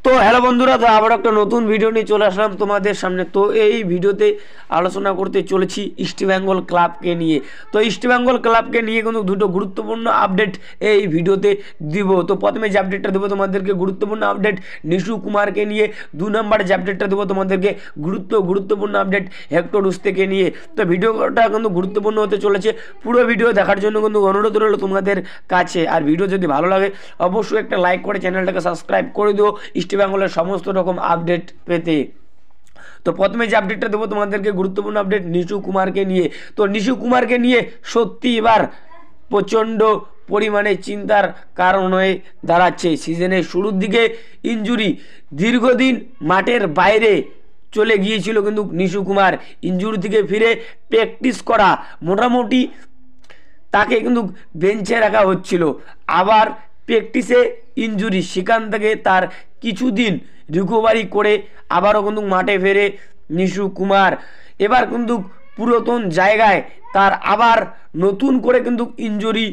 তো হ্যালো বন্ধুরা, তো আবার একটা নতুন ভিডিও নিয়ে চলে আসলাম তোমাদের সামনে। তো এই ভিডিওতে আলোচনা করতে চলেছি ইস্টবেঙ্গল ক্লাবকে নিয়ে। তো ইস্টবেঙ্গল ক্লাবকে নিয়ে কিন্তু দুটো গুরুত্বপূর্ণ আপডেট এই ভিডিওতে দিব। তো প্রথমে যে আপডেটটা দেবো তোমাদেরকে গুরুত্বপূর্ণ আপডেট নিশু কুমারকে নিয়ে। 2 নম্বর যে আপডেটটা দেবো তোমাদেরকে গুরুত্বপূর্ণ আপডেট হেক্টর রুস্তেকে নিয়ে। তো ভিডিওটা কিন্তু গুরুত্বপূর্ণ হতে চলেছে। পুরো ভিডিও দেখার জন্য কিন্তু অনুরোধ রইল তোমাদের কাছে। আর ভিডিও যদি ভালো লাগে অবশ্যই একটা লাইক করে চ্যানেলটাকে সাবস্ক্রাইব করে দিও ইস্টবেঙ্গলের সমস্ত রকম আপডেট পেতে। তো প্রথমে যে আপডেটটা দেবো তোমাদেরকে গুরুত্বপূর্ণ আপডেট নিশু কুমারকে নিয়ে। তো নিশু কুমারকে নিয়ে সত্যি এবার প্রচণ্ড পরিমাণে চিন্তার কারণ হয়ে দাঁড়াচ্ছে। সিজনের শুরুর দিকে ইনজুরি, দীর্ঘদিন মাঠের বাইরে চলে গিয়েছিল কিন্তু নিশু কুমার। ইনজুরি থেকে ফিরে প্র্যাকটিস করা, মোটামুটি তাকে কিন্তু বেঞ্চে রাখা হচ্ছিল। আবার প্র্যাকটিসে ইনজুরি, সেখান থেকে তার কিছুদিন রিকভারি করে আবারও কিন্তু মাঠে ফেরে নিশু কুমার। এবার কিন্তু পুরাতন জায়গায় তার আবার নতুন করে কিন্তু ইনজুরি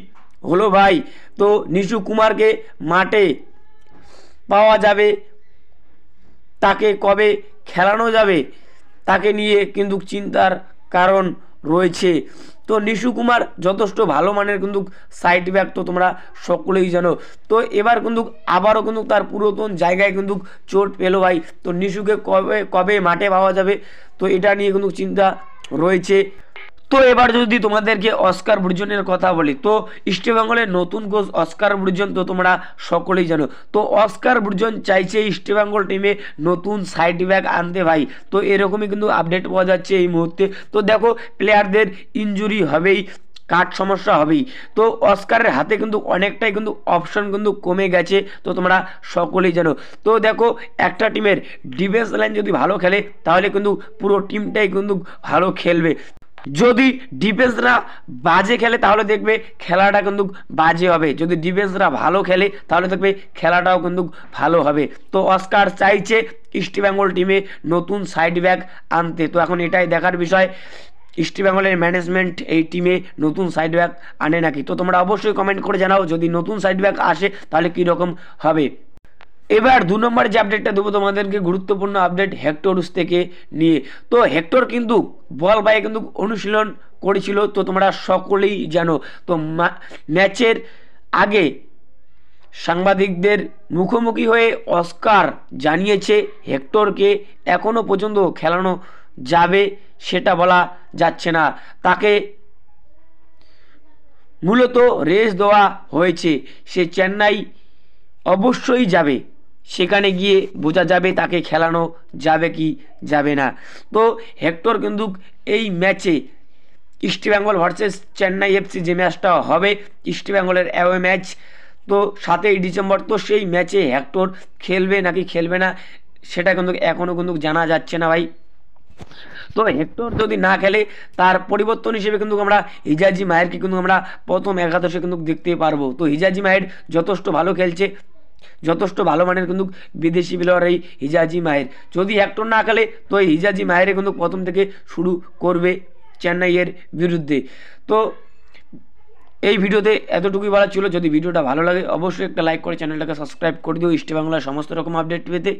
হলো ভাই। তো নিশু কুমারকে মাঠে পাওয়া যাবে, তাকে কবে খেলানো যাবে তাকে নিয়ে কিন্তু চিন্তার কারণ রয়েছে। তো নিশু কুমার যথেষ্ট ভালো মানের কিন্তু সাইড ব্যাক, তো তোমরা সকলেই জানো। তো এবার কিন্তু আবারও কিন্তু তার পুরাতন জায়গায় কিন্তু চোট পেলো ভাই। তো নিশুকে কবে কবে মাঠে পাওয়া যাবে, তো এটা নিয়ে কিন্তু চিন্তা রয়েছে। তো এবার যদি তোমাদেরকে অস্কার ব্রুজনের কথা বলি, তো ইস্টবেঙ্গলের নতুন কোচ অস্কার ব্রুজন, তো তোমরা সকলেই জানো। তো অস্কার ব্রুজন চাইছে ইস্টবেঙ্গল টিমে নতুন সাইড ব্যাক আনতে ভাই। তো এরকমই কিন্তু আপডেট পাওয়া যাচ্ছে এই মুহূর্তে। তো দেখো, প্লেয়ারদের ইনজুরি হবেই, কাট সমস্যা হবেই। তো অস্কারের হাতে কিন্তু অনেকটাই কিন্তু অপশন কিন্তু কমে গেছে, তো তোমরা সকলেই জানো। তো দেখো, একটা টিমের ডিফেন্স লাইন যদি ভালো খেলে তাহলে কিন্তু পুরো টিমটাই কিন্তু ভালো খেলবে। যদি ডিফেন্সরা বাজে খেলে তাহলে দেখবে খেলাটা কিন্তু বাজে হবে। যদি ডিফেন্সরা ভালো খেলে তাহলে দেখবে খেলাটাও কিন্তু ভালো হবে। তো অস্কার চাইছে ইস্টবেঙ্গল টিমে নতুন সাইড ব্যাক আনতে। তো এখন এটাই দেখার বিষয় ইস্টবেঙ্গলের ম্যানেজমেন্ট এই টিমে নতুন সাইড ব্যাক আনে নাকি। তো তোমরা অবশ্যই কমেন্ট করে জানাও যদি নতুন সাইড ব্যাক আসে তাহলে কীরকম হবে। এবার 2 নম্বর যে আপডেটটা দেবো তোমাদেরকে গুরুত্বপূর্ণ আপডেট হেক্টর থেকে নিয়ে। তো হেক্টর কিন্তু বল পায়ে কিন্তু অনুশীলন করেছিল, তো তোমরা সকলেই জানো। তো ম্যাচের আগে সাংবাদিকদের মুখোমুখি হয়ে অস্কার জানিয়েছে হেক্টরকে এখনও পর্যন্ত খেলানো যাবে সেটা বলা যাচ্ছে না, তাকে মূলত রেস্ট দেওয়া হয়েছে। সে চেন্নাই অবশ্যই যাবে, সেখানে গিয়ে বোঝা যাবে তাকে খেলানো যাবে কি যাবে না। তো হেক্টর কিন্তু এই ম্যাচে ইস্টবেঙ্গল ভার্সেস চেন্নাই এফসি যে ম্যাচটা হবে ইস্টবেঙ্গলের অ্যাওয়ে ম্যাচ, তো 7ই ডিসেম্বর, তো সেই ম্যাচে হেক্টর খেলবে নাকি খেলবে না সেটা কিন্তু এখনও কিন্তু জানা যাচ্ছে না ভাই। তো হেক্টর যদি না খেলে তার পরিবর্তন হিসেবে কিন্তু আমরা হিজাজি মাহেরকে কিন্তু আমরা প্রথম একাদশে কিন্তু দেখতে পারবো। তো হিজাজি মাহের যথেষ্ট ভালো খেলছে, যথেষ্ট ভালো মানের কিন্তু বিদেশি প্লেয়ার এই হিজাজি মাহের। যদি হেক্টর না খেলে তো এই হিজাজি মাহেরে কিন্তু প্রথম থেকে শুরু করবে চেন্নাইয়ের বিরুদ্ধে। তো এই ভিডিওতে এতটুকুই বলা ছিল। যদি ভিডিওটা ভালো লাগে অবশ্যই একটা লাইক করে চ্যানেলটাকে সাবস্ক্রাইব করে দিও ইস্টবেঙ্গলের সমস্ত রকম আপডেট পেতে।